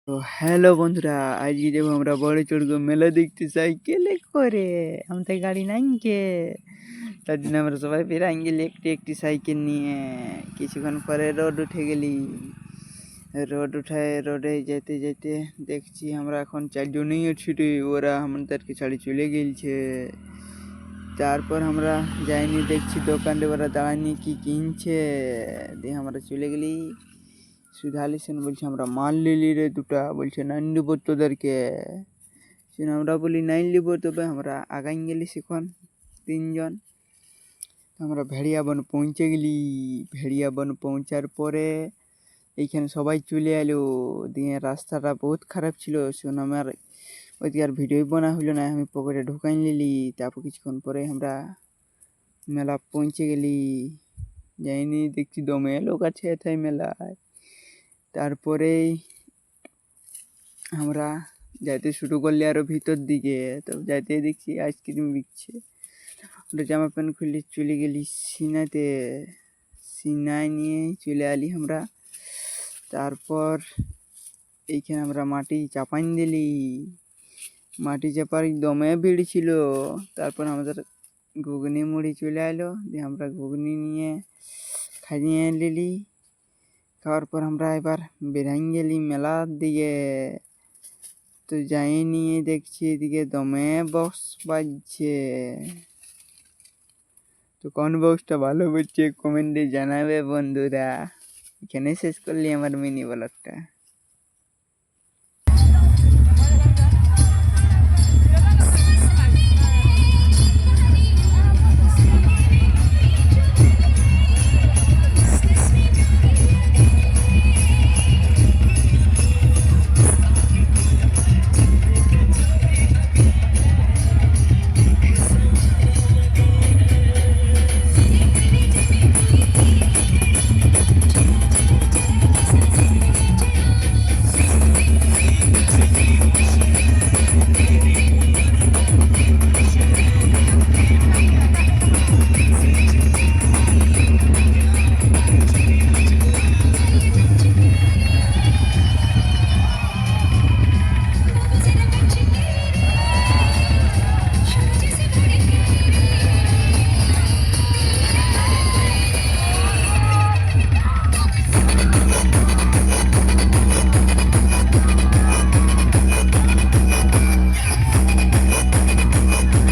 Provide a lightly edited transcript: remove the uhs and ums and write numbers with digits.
তো হ্যালো বন্ধুরা, আজকে যাবো আমরা বড় চড়গো মেলা দেখতে সাইকেলে করে। আমাদের গাড়ি নাই কে, তার জন্য আমরা সবাই বেরাই গেলি একটি একটি সাইকেল নিয়ে। কিছুক্ষণ পরে রোড উঠে গেলি। রোডে যেতে যেতে দেখছি আমরা এখন চারজনেই আছি রে, ওরা আমাদেরকে ছাড়ি চলে গেলছে। তারপর আমরা যাইনি, দেখছি দোকানে ওরা দাঁড়ানি কি কিনছে, দিয়ে আমরা চলে গেলি। সুধালি সেন বলছে আমরা মাল লিলি রে দুটা, বলছে নাই নিব তোদেরকে। আমরা বলি নাই নিব, তবে আমরা আগাই গেলি সেখন তিনজন। আমরা ভেড়িয়া বন পৌঁছে গেলি। ভেড়িয়া বন পৌঁছার পরে এইখানে সবাই চলে এলো। দিয়ে রাস্তাটা বহুত খারাপ ছিল, শোন আমার ওইদিকে আর ভিডিও বানা হইলো না, আমি পকেটে ঢুকাই নিলি। তারপর কিছুক্ষণ পরে আমরা মেলা পৌঁছে গেলি। যাইনি, দেখছি দমে লোক আছে তাই মেলায়। তারপরেই আমরা যাইতে শুরু করলি আরো ভিতর দিকে। তো যাইতে দেখছি আইসক্রিম বিকছে। ওটা জামা প্যান্ট খুলে চলে গেলি সিনায় নিয়ে চলে আলি আমরা। তারপর এইখানে আমরা মাটি চাপান দিলি। মাটি চাপার দমে ভিড় ছিল। তারপর আমাদের ঘুগনি মুড়ি চলে এলো, দিয়ে আমরা ঘুগনি নিয়ে খাইয়ে নিলি। খাওয়ার পর আমরা এবার বেরাই গেলি মেলার দিকে। তো যাই নিয়ে দেখছি এদিকে দমে বক্স বাজছে। তো কোন বক্সটা ভালো হচ্ছে কমেন্টে জানাবে বন্ধুরা। এখানে শেষ করলি আমার মিনি ব্লগটা।